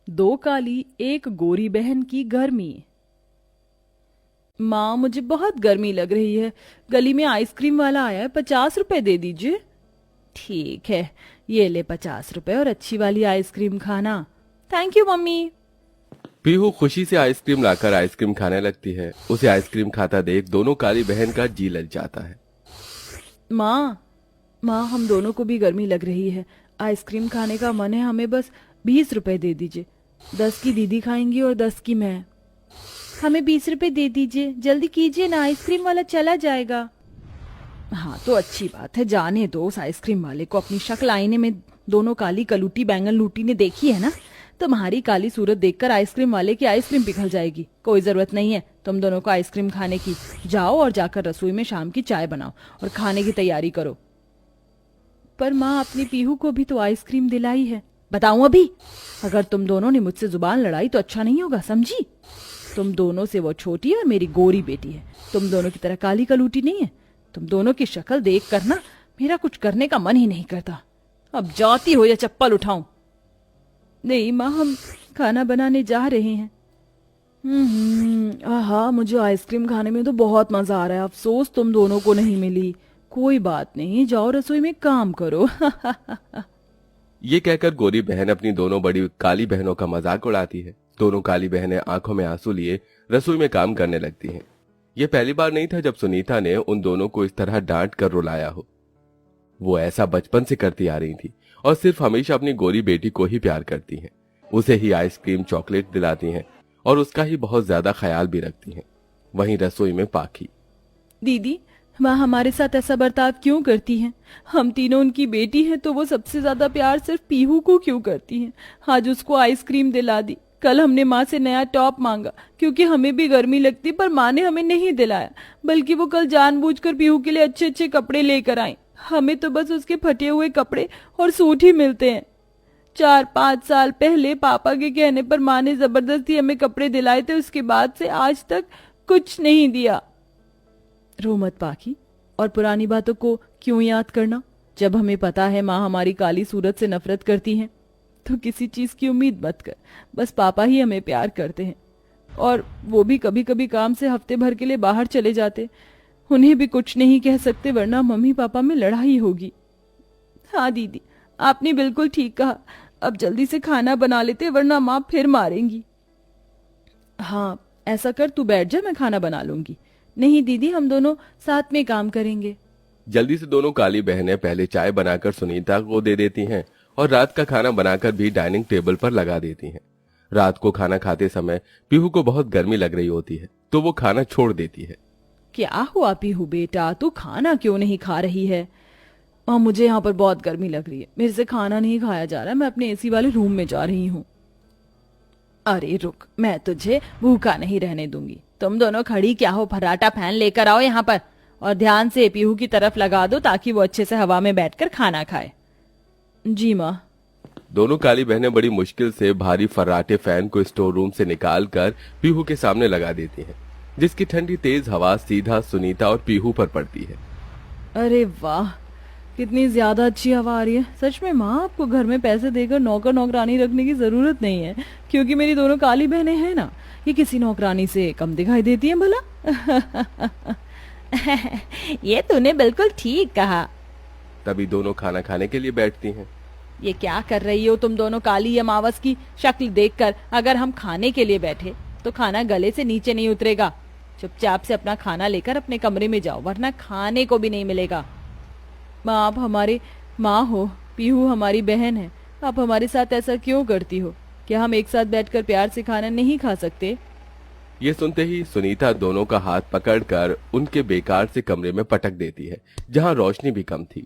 दो काली एक गोरी बहन की गर्मी। माँ, मुझे बहुत गर्मी लग रही है। गली में आइसक्रीम वाला आया है, 50 रुपए दे दीजिए। ठीक है, ये ले 50 रुपए और अच्छी वाली आइसक्रीम खाना। Thank you mummy. पीहू खुशी से आइसक्रीम लाकर आइसक्रीम खाने लगती है। उसे आइसक्रीम खाता देख दोनों काली बहन का जी लग जाता है। माँ, माँ, हम दोनों को भी गर्मी लग रही है। आइसक्रीम खाने का मन है, हमें बस 20 रुपए दे दीजिए। 10 की दीदी खाएंगी और 10 की मैं। हमें 20 रुपए दे दीजिए, जल्दी कीजिए ना, आइसक्रीम वाला चला जाएगा। हाँ तो अच्छी बात है, जाने दो उस आइसक्रीम वाले को। अपनी शक्ल आईने में दोनों काली कलूटी बैंगन लूटी ने देखी है ना, तुम्हारी काली सूरत देखकर आइसक्रीम वाले की आइसक्रीम पिघल जाएगी। कोई जरूरत नहीं है तुम दोनों को आइसक्रीम खाने की। जाओ और जाकर रसोई में शाम की चाय बनाओ और खाने की तैयारी करो। पर माँ, अपनी पीहू को भी तो आइसक्रीम दिलाई है। बताऊं अभी? अगर तुम दोनों ने मुझसे जुबान लड़ाई तो अच्छा नहीं होगा, समझी? तुम दोनों से वो छोटी और मेरी गोरी बेटी है। तुम दोनों की तरह काली कलूटी नहीं है। तुम दोनों की शक्ल देख कर ना मेरा कुछ करने का मन ही नहीं करता। अब जाती हो या चप्पल उठाऊं? नहीं माँ, हम खाना बनाने जा रहे हैं। आहा, मुझे आइसक्रीम खाने में तो बहुत मजा आ रहा है। अफसोस तुम दोनों को नहीं मिली। कोई बात नहीं, जाओ रसोई में काम करो। ये कहकर गोरी बहन अपनी दोनों बड़ी काली बहनों का मजाक उड़ाती है। दोनों काली बहनें आंखों में आंसू लिए रसोई में काम करने लगती हैं। ये पहली बार नहीं था जब सुनीता ने उन दोनों को इस तरह डांट कर रुलाया हो। वो ऐसा बचपन से करती आ रही थी और सिर्फ हमेशा अपनी गोरी बेटी को ही प्यार करती हैं। उसे ही आइसक्रीम चॉकलेट दिलाती हैं और उसका ही बहुत ज्यादा ख्याल भी रखती हैं। वहीं रसोई में पाखी। दीदी, माँ हमारे साथ ऐसा बर्ताव क्यों करती हैं? हम तीनों उनकी बेटी हैं तो वो सबसे ज्यादा प्यार सिर्फ पीहू को क्यों करती हैं? आज उसको आइसक्रीम दिला दी, कल हमने माँ से नया टॉप मांगा क्योंकि हमें भी गर्मी लगती, पर माँ ने हमें नहीं दिलाया। बल्कि वो कल जानबूझकर पीहू के लिए अच्छे अच्छे कपड़े लेकर आई। हमें तो बस उसके फटे हुए कपड़े और सूट ही मिलते हैं। 4-5 साल पहले पापा के कहने पर माँ ने जबरदस्ती हमें कपड़े दिलाए थे। उसके बाद से आज तक कुछ नहीं दिया। रो मत पाखी, और पुरानी बातों को क्यों याद करना? जब हमें पता है माँ हमारी काली सूरत से नफरत करती हैं, तो किसी चीज की उम्मीद मत कर। बस पापा ही हमें प्यार करते हैं, और वो भी कभी कभी काम से हफ्ते भर के लिए बाहर चले जाते। उन्हें भी कुछ नहीं कह सकते, वरना मम्मी पापा में लड़ाई होगी। हाँ दीदी, आपने बिल्कुल ठीक कहा। अब जल्दी से खाना बना लेते, वरना माँ फिर मारेंगी। हाँ ऐसा कर, तू बैठ जा, मैं खाना बना लूंगी। नहीं दीदी, हम दोनों साथ में काम करेंगे। जल्दी से दोनों काली बहनें पहले चाय बनाकर सुनीता को दे देती हैं और रात का खाना बनाकर भी डाइनिंग टेबल पर लगा देती हैं। रात को खाना खाते समय पीहू को बहुत गर्मी लग रही होती है तो वो खाना छोड़ देती है। क्या हुआ पीहू बेटा, तू खाना क्यों नहीं खा रही है? मुझे यहाँ पर बहुत गर्मी लग रही है, मेरे से खाना नहीं खाया जा रहा। मैं अपने एसी वाले रूम में जा रही हूँ। अरे रुक, मैं तुझे भूखा नहीं रहने दूंगी। तुम दोनों खड़ी क्या हो? फर्राटा फैन लेकर आओ यहाँ पर और ध्यान से पीहू की तरफ लगा दो ताकि वो अच्छे से हवा में बैठकर खाना खाए। जी माँ। दोनों काली बहनें बड़ी मुश्किल से भारी फर्राटे फैन को स्टोर रूम से निकालकर पीहू के सामने लगा देती हैं, जिसकी ठंडी तेज हवा सीधा सुनीता और पीहू पर पड़ती है। अरे वाह, कितनी ज्यादा अच्छी हवा आ रही है। सच में माँ, आपको घर में पैसे देकर नौकर नौकरानी रखने की जरूरत नहीं है, क्योंकि मेरी दोनों काली बहनें हैं ना, ये किसी नौकरानी से कम दिखाई देती हैं भला। ये तूने बिल्कुल ठीक कहा। तभी दोनों खाना खाने के लिए बैठती हैं। ये क्या कर रही हो तुम दोनों? काली अमावस की शक्ल देखकर अगर हम खाने के लिए बैठे तो खाना गले से नीचे नहीं उतरेगा। चुपचाप से अपना खाना लेकर अपने कमरे में जाओ, वरना खाने को भी नहीं मिलेगा। माँ, आप हमारे माँ हो, पीहू हमारी बहन है। आप हमारे साथ ऐसा क्यों करती हो? क्या हम एक साथ बैठकर प्यार से खाना नहीं खा सकते? ये सुनते ही सुनीता दोनों का हाथ पकड़कर उनके बेकार से कमरे में पटक देती है, जहाँ रोशनी भी कम थी।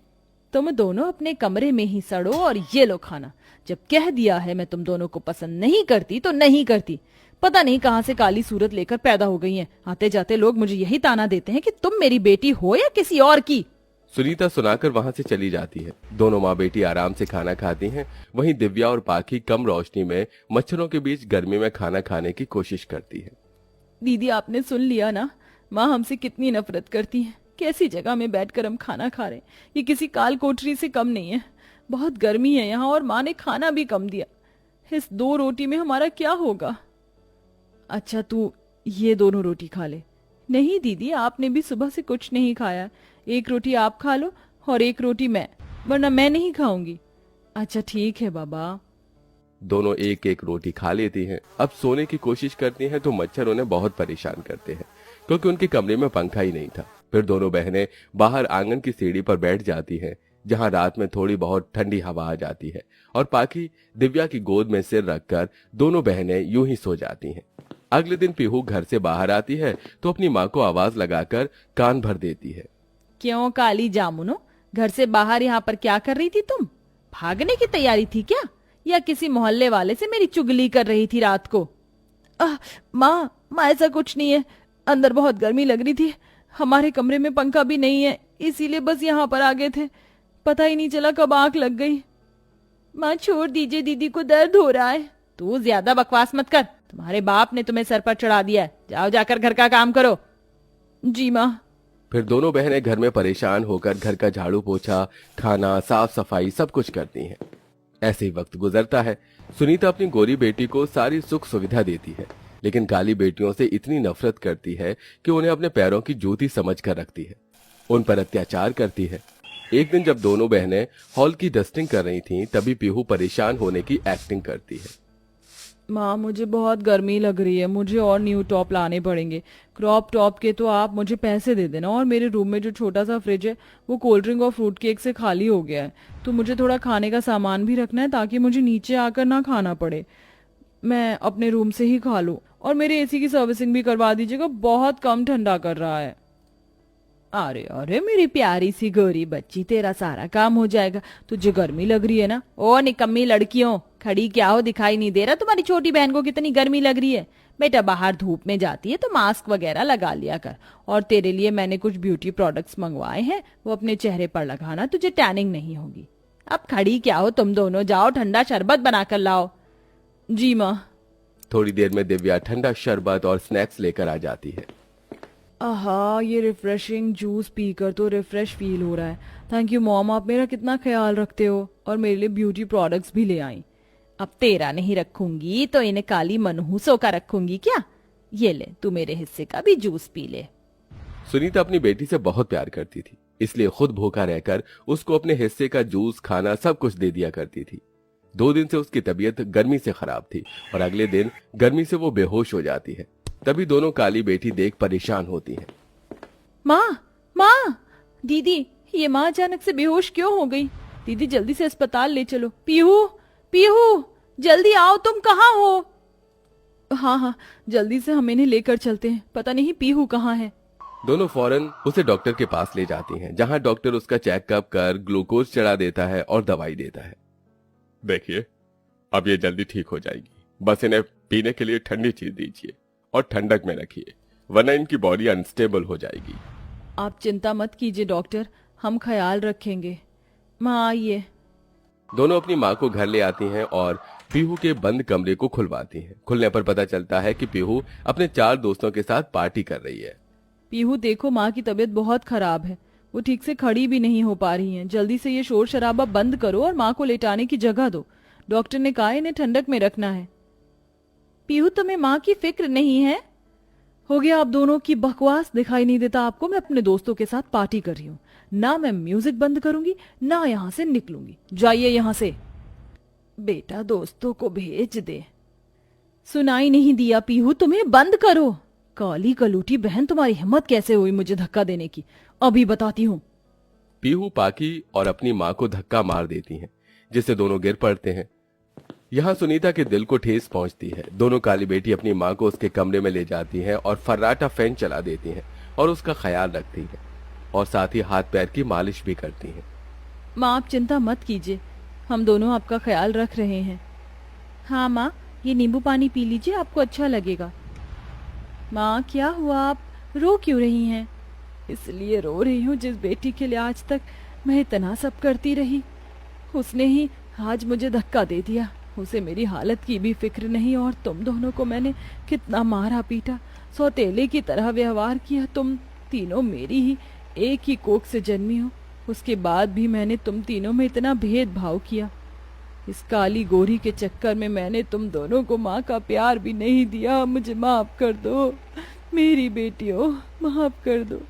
तुम दोनों अपने कमरे में ही सड़ो और ये लो खाना। जब कह दिया है मैं तुम दोनों को पसंद नहीं करती तो नहीं करती। पता नहीं कहाँ से काली सूरत लेकर पैदा हो गई हैं। आते जाते लोग मुझे यही ताना देते हैं कि तुम मेरी बेटी हो या किसी और की। सुनीता सुनाकर वहां से चली जाती है। दोनों माँ बेटी आराम से खाना खाती हैं। वहीं दिव्या और पाखी कम रोशनी में मच्छरों के बीच गर्मी में खाना खाने की कोशिश करती है। दीदी, आपने सुन लिया ना, माँ हमसे कितनी नफरत करती है। कैसी जगह में बैठकर हम खाना खा रहे हैं, ये किसी काल कोठरी से कम नहीं है। बहुत गर्मी है यहाँ और माँ ने खाना भी कम दिया। इस 2 रोटी में हमारा क्या होगा? अच्छा तू ये दोनों रोटी खा ले। नहीं दीदी, आपने भी सुबह से कुछ नहीं खाया। 1 रोटी आप खा लो और 1 रोटी मैं, वरना मैं नहीं खाऊंगी। अच्छा ठीक है बाबा। दोनों एक एक रोटी खा लेती हैं। अब सोने की कोशिश करती हैं तो मच्छर उन्हें बहुत परेशान करते हैं, क्योंकि उनके कमरे में पंखा ही नहीं था। फिर दोनों बहनें बाहर आंगन की सीढ़ी पर बैठ जाती हैं, जहां रात में थोड़ी बहुत ठंडी हवा आ जाती है, और पाखी दिव्या की गोद में सिर रखकर दोनों बहनें यूं ही सो जाती हैं। अगले दिन पीहू घर से बाहर आती है तो अपनी माँ को आवाज लगाकर कान भर देती है। क्यों काली जामुनो, घर से बाहर यहाँ पर क्या कर रही थी तुम? भागने की तैयारी थी क्या, या किसी मोहल्ले वाले से मेरी चुगली कर रही थी रात को? माँ ऐसा कुछ नहीं है, अंदर बहुत गर्मी लग रही थी, हमारे कमरे में पंखा भी नहीं है, इसीलिए बस यहाँ पर आ गए थे, पता ही नहीं चला कब आंख लग गई। माँ छोड़ दीजिए, दीदी को दर्द हो रहा है। तू ज्यादा बकवास मत कर, तुम्हारे बाप ने तुम्हें सर पर चढ़ा दिया है, जाओ जाकर घर का काम करो। जी माँ। फिर दोनों बहनें घर में परेशान होकर घर का झाड़ू पोछा, खाना, साफ सफाई सब कुछ करती हैं। ऐसे ही वक्त गुजरता है। सुनीता अपनी गोरी बेटी को सारी सुख सुविधा देती है, लेकिन काली बेटियों से इतनी नफरत करती है कि उन्हें अपने पैरों की जूती समझकर रखती है, उन पर अत्याचार करती है। एक दिन जब दोनों बहनें हॉल की डस्टिंग कर रही थीं, तभी पीहू परेशान होने की एक्टिंग करती है। माँ मुझे बहुत गर्मी लग रही है, मुझे और न्यू टॉप लाने पड़ेंगे। क्रॉप टॉप के तो आप मुझे पैसे दे देना, और मेरे रूम में जो छोटा सा फ्रिज है वो कोल्ड ड्रिंक और फ्रूट केक से खाली हो गया है, तो मुझे थोड़ा खाने का सामान भी रखना है ताकि मुझे नीचे आकर ना खाना पड़े, मैं अपने रूम से ही खा लूं। और मेरे एसी की सर्विसिंग भी करवा दीजिएगा, बहुत कम ठंडा कर रहा है। अरे अरे मेरी प्यारी सी गोरी बच्ची, तेरा सारा काम हो जाएगा, तुझे गर्मी लग रही है ना? ओ निकम्मी लड़कियों, खड़ी क्या हो, दिखाई नहीं दे रहा तुम्हारी छोटी बहन को कितनी गर्मी लग रही है? बेटा बाहर धूप में जाती है तो मास्क वगैरह लगा लिया कर, और तेरे लिए मैंने कुछ ब्यूटी प्रोडक्ट्स मंगवाए हैं, वो अपने चेहरे पर लगाना, तुझे टैनिंग नहीं होगी। अब खड़ी क्या हो तुम दोनों, जाओ ठंडा शरबत बनाकर लाओ। जी माँ। थोड़ी देर में दिव्या ठंडा शरबत और स्नैक्स लेकर आ जाती है। आहा, ये रिफ्रेशिंग जूस पीकर तो रिफ्रेश फील हो रहा है। थैंक यू मॉम, आप मेरा कितना ख्याल रखते हो, और मेरे लिए ब्यूटी प्रोडक्ट्स भी ले आई। अब तेरा नहीं रखूंगी तो इन्हें काली मनहूसों का रखूंगी क्या? ये ले, तू मेरे हिस्से का भी जूस पी ले। सुनीता अपनी बेटी से बहुत प्यार करती थी, इसलिए खुद भूखा रहकर उसको अपने हिस्से का जूस, खाना सब कुछ दे दिया करती थी। 2 दिन से उसकी तबीयत गर्मी से खराब थी, और अगले दिन गर्मी से वो बेहोश हो जाती है। तभी दोनों काली बेटी देख परेशान होती हैं। माँ, दीदी, ये माँ अचानक से बेहोश क्यों हो गई? दीदी जल्दी से अस्पताल ले चलो। पीहू, जल्दी आओ, तुम कहाँ हो? हाँ, जल्दी से हम इन्हें लेकर चलते हैं, पता नहीं पीहू कहाँ है। दोनों फौरन उसे डॉक्टर के पास ले जाती हैं, जहां डॉक्टर उसका चेकअप कर ग्लूकोज चढ़ा देता है और दवाई देता है। देखिए, अब ये जल्दी ठीक हो जाएगी, बस इन्हें पीने के लिए ठंडी चीज दीजिए और ठंडक में रखिए, वरना इनकी बॉडी अनस्टेबल हो जाएगी। आप चिंता मत कीजिए डॉक्टर, हम ख्याल रखेंगे। माँ आइए। दोनों अपनी माँ को घर ले आती हैं और पीहू के बंद कमरे को खुलवाती हैं। खुलने पर पता चलता है कि पीहू अपने 4 दोस्तों के साथ पार्टी कर रही है। पीहू देखो, माँ की तबीयत बहुत खराब है, वो ठीक से खड़ी भी नहीं हो पा रही हैं। जल्दी से ये शोर शराबा बंद करो और माँ को लेटाने की जगह दो। डॉक्टर ने कहा इन्हें ठंडक में रखना है। पीहू तुम्हें माँ की फिक्र नहीं है? हो गया आप दोनों की बकवास, दिखाई नहीं देता आपको मैं अपने दोस्तों के साथ पार्टी कर रही हूँ? ना मैं म्यूजिक बंद करूंगी, ना यहाँ से निकलूंगी, जाइए यहाँ से। बेटा दोस्तों को भेज दे। सुनाई नहीं दिया पीहू, तुम्हें बंद करो। काली कलूटी बहन, तुम्हारी हिम्मत कैसे हुई मुझे धक्का देने की, अभी बताती हूँ। पीहू पाकी और अपनी माँ को धक्का मार देती हैं, जिससे दोनों गिर पड़ते हैं। यहाँ सुनीता के दिल को ठेस पहुंचती है। दोनों काली बेटी अपनी माँ को उसके कमरे में ले जाती हैं और फर्राटा फैन चला देती हैं और उसका ख्याल रखती हैं, और साथ ही हाथ पैर की मालिश भी करती हैं। माँ आप चिंता मत कीजिए, हम दोनों आपका ख्याल रख रहे हैं। हाँ माँ, ये नींबू पानी पी लीजिए, आपको अच्छा लगेगा। माँ क्या हुआ, आप रो क्यों रही हैं? इसलिए रो रही हूँ जिस बेटी के लिए आज तक मैं इतना सब करती रही, उसने ही आज मुझे धक्का दे दिया। उसे मेरी हालत की भी फिक्र नहीं, और तुम दोनों को मैंने कितना मारा पीटा, सौतेले की तरह व्यवहार किया। तुम तीनों मेरी ही एक ही कोख से जन्मी हो, उसके बाद भी मैंने तुम तीनों में इतना भेदभाव किया। इस काली गोरी के चक्कर में मैंने तुम दोनों को माँ का प्यार भी नहीं दिया। मुझे माफ कर दो मेरी बेटियों, माफ कर दो।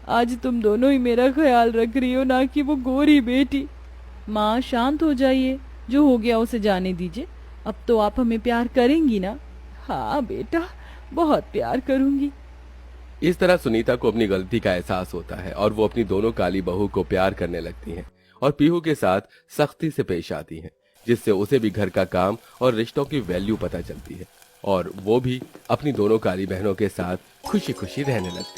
आज तुम दोनों ही मेरा ख्याल रख रही हो, ना कि वो गोरी बेटी। माँ शांत हो जाइए, जो हो गया उसे जाने दीजिए। अब तो आप हमें प्यार करेंगी ना? हाँ बेटा, बहुत प्यार करूंगी। इस तरह सुनीता को अपनी गलती का एहसास होता है और वो अपनी दोनों काली बहू को प्यार करने लगती हैं और पीहू के साथ सख्ती से पेश आती हैं, जिससे उसे भी घर का काम और रिश्तों की वैल्यू पता चलती है और वो भी अपनी दोनों काली बहनों के साथ खुशी खुशी रहने लगती है।